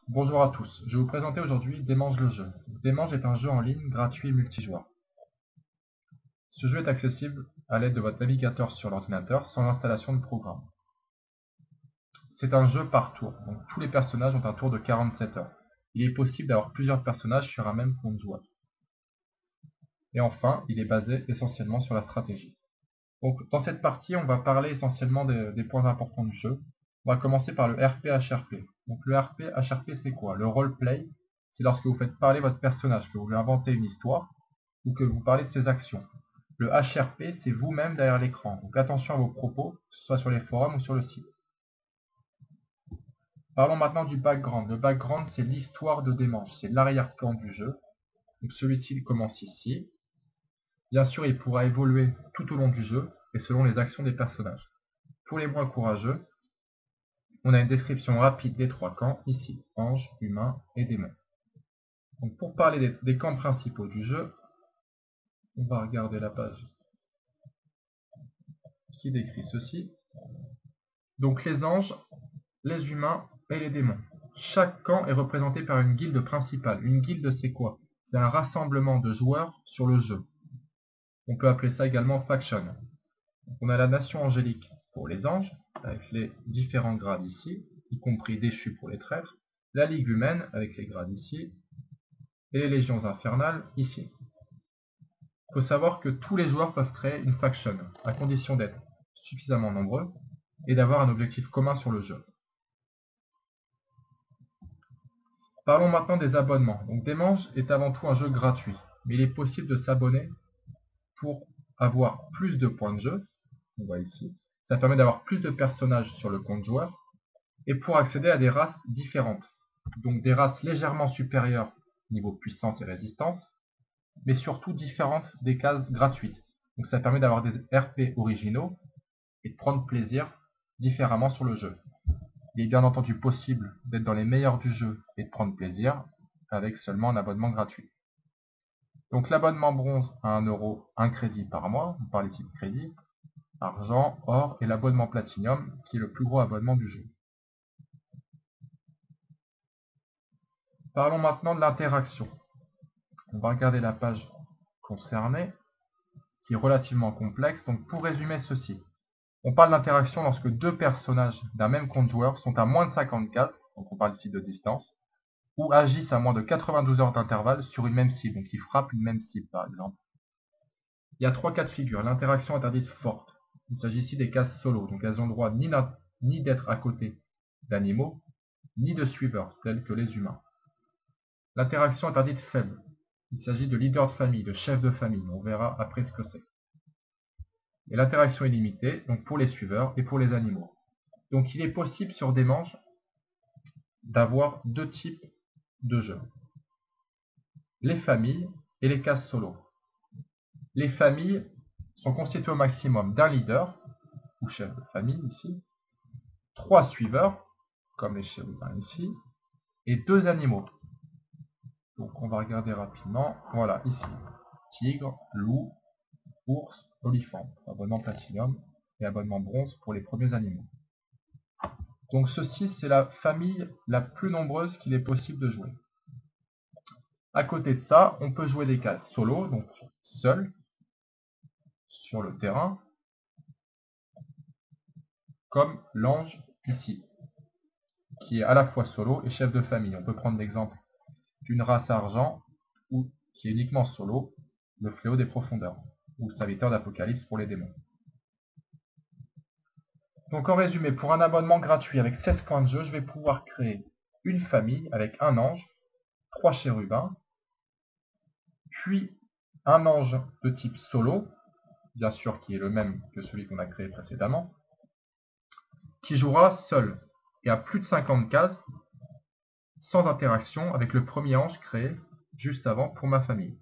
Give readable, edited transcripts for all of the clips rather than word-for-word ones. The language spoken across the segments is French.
Bonjour à tous, je vais vous présenter aujourd'hui Démange le jeu. Démange est un jeu en ligne gratuit et multijoueur. Ce jeu est accessible à l'aide de votre navigateur sur l'ordinateur sans installation de programme. C'est un jeu par tour, donc tous les personnages ont un tour de 47 heures. Il est possible d'avoir plusieurs personnages sur un même compte joueur. Et enfin, il est basé essentiellement sur la stratégie. Donc dans cette partie, on va parler essentiellement des points importants du jeu. On va commencer par le RP-HRP. Donc le RP-HRP c'est quoi? Le roleplay, c'est lorsque vous faites parler votre personnage, que vous lui inventez une histoire, ou que vous parlez de ses actions. Le HRP, c'est vous-même derrière l'écran. Donc attention à vos propos, que ce soit sur les forums ou sur le site. Parlons maintenant du background. Le background, c'est l'histoire de Démange. C'est l'arrière-plan du jeu. Donc celui-ci, il commence ici. Bien sûr, il pourra évoluer tout au long du jeu et selon les actions des personnages. Pour les moins courageux, on a une description rapide des trois camps, ici, anges, humains et démons. Donc pour parler des camps principaux du jeu, on va regarder la page qui décrit ceci. Donc les anges, les humains et les démons. Chaque camp est représenté par une guilde principale. Une guilde, c'est quoi? C'est un rassemblement de joueurs sur le jeu. On peut appeler ça également faction. Donc on a la nation angélique pour les anges, avec les différents grades ici, y compris déchus pour les traîtres. La ligue humaine, avec les grades ici, et les légions infernales ici. Il faut savoir que tous les joueurs peuvent créer une faction, à condition d'être suffisamment nombreux et d'avoir un objectif commun sur le jeu. Parlons maintenant des abonnements. Donc Démange est avant tout un jeu gratuit, mais il est possible de s'abonner pour avoir plus de points de jeu. On voit ici. Ça permet d'avoir plus de personnages sur le compte joueur et pour accéder à des races différentes. Donc des races légèrement supérieures niveau puissance et résistance, mais surtout différentes des cases gratuites. Donc ça permet d'avoir des RP originaux et de prendre plaisir différemment sur le jeu. Il est bien entendu possible d'être dans les meilleurs du jeu et de prendre plaisir avec seulement un abonnement gratuit. Donc l'abonnement bronze à 1 euro, 1 crédit par mois, on parle ici de crédit, argent, or et l'abonnement platinium qui est le plus gros abonnement du jeu. Parlons maintenant de l'interaction. On va regarder la page concernée qui est relativement complexe. Donc pour résumer ceci, on parle d'interaction lorsque deux personnages d'un même compte joueur sont à moins de 54, donc on parle ici de distance, ou agissent à moins de 92 heures d'intervalle sur une même cible, donc ils frappent une même cible par exemple. Il y a trois cas de figure. L'interaction interdite forte. Il s'agit ici des cases solo, donc elles ont le droit ni d'être à côté d'animaux, ni de suiveurs, tels que les humains. L'interaction interdite faible. Il s'agit de leaders de famille, de chefs de famille, on verra après ce que c'est. Et l'interaction est limitée, donc pour les suiveurs et pour les animaux. Donc il est possible sur Démange d'avoir deux types de jeux. Les familles et les cases solo. Les familles sont constituées au maximum d'un leader, ou chef de famille ici, 3 suiveurs, comme les chérubins ici, et 2 animaux. Donc on va regarder rapidement. Voilà, ici, tigre, loup, ours, olifant. Abonnement platinum et abonnement bronze pour les premiers animaux. Donc ceci, c'est la famille la plus nombreuse qu'il est possible de jouer. À côté de ça, on peut jouer des cases solo, donc seul, sur le terrain, comme l'ange ici, qui est à la fois solo et chef de famille. On peut prendre l'exemple d'une race argent, ou qui est uniquement solo, le fléau des profondeurs, ou serviteur d'Apocalypse pour les démons. Donc en résumé, pour un abonnement gratuit avec 16 points de jeu, je vais pouvoir créer une famille avec un ange, 3 chérubins, puis un ange de type solo, bien sûr qui est le même que celui qu'on a créé précédemment, qui jouera seul et à plus de 50 cases, sans interaction avec le premier ange créé juste avant pour ma famille.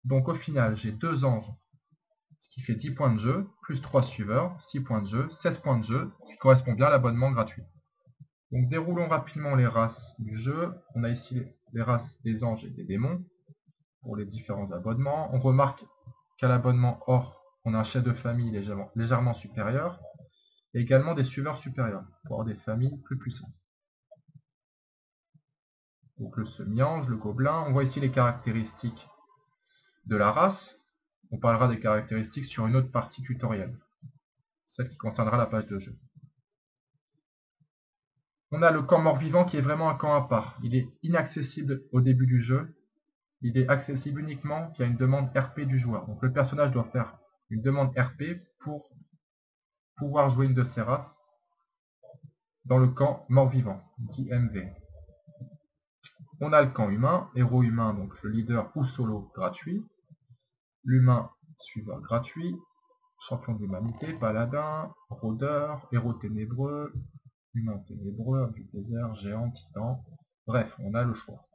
Donc au final, j'ai 2 anges, ce qui fait 10 points de jeu, plus 3 suiveurs, 6 points de jeu, 16 points de jeu, ce qui correspond bien à l'abonnement gratuit. Donc déroulons rapidement les races du jeu. On a ici les races des anges et des démons pour les différents abonnements. On remarque qu'à l'abonnement or, on a un chef de famille légèrement supérieur et également des suiveurs supérieurs pour avoir des familles plus puissantes. Donc le semi-ange, le gobelin. On voit ici les caractéristiques de la race. On parlera des caractéristiques sur une autre partie tutoriel, celle qui concernera la page de jeu. On a le camp mort-vivant qui est vraiment un camp à part. Il est inaccessible au début du jeu. Il est accessible uniquement via une demande RP du joueur. Donc le personnage doit faire une demande RP pour pouvoir jouer une de ces races dans le camp mort-vivant, dit MV. On a le camp humain, héros humain, donc le leader ou solo gratuit. L'humain suiveur gratuit, champion de l'humanité, paladin, rôdeur, héros ténébreux, humain ténébreux, du désert, géant, titan. Bref, on a le choix.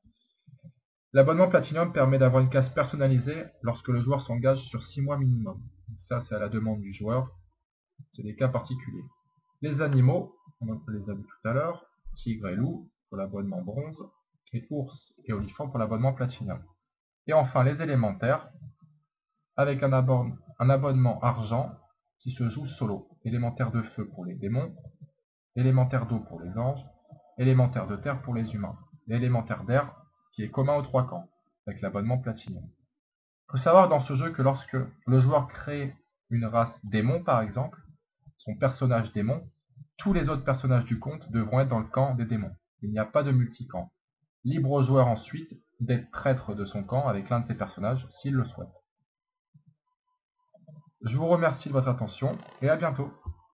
L'abonnement Platinum permet d'avoir une case personnalisée lorsque le joueur s'engage sur 6 mois minimum. Ça, c'est à la demande du joueur. C'est des cas particuliers. Les animaux, on les a vus tout à l'heure, tigre et loup pour l'abonnement bronze, et ours et olifant pour l'abonnement Platinum. Et enfin les élémentaires, avec un abonnement argent qui se joue solo. Élémentaire de feu pour les démons, élémentaire d'eau pour les anges, élémentaire de terre pour les humains, et élémentaire d'air qui est commun aux 3 camps, avec l'abonnement Platinum. Il faut savoir dans ce jeu que lorsque le joueur crée une race démon par exemple, son personnage démon, tous les autres personnages du compte devront être dans le camp des démons. Il n'y a pas de multicamp. Libre au joueur ensuite d'être traître de son camp avec l'un de ses personnages s'il le souhaite. Je vous remercie de votre attention et à bientôt.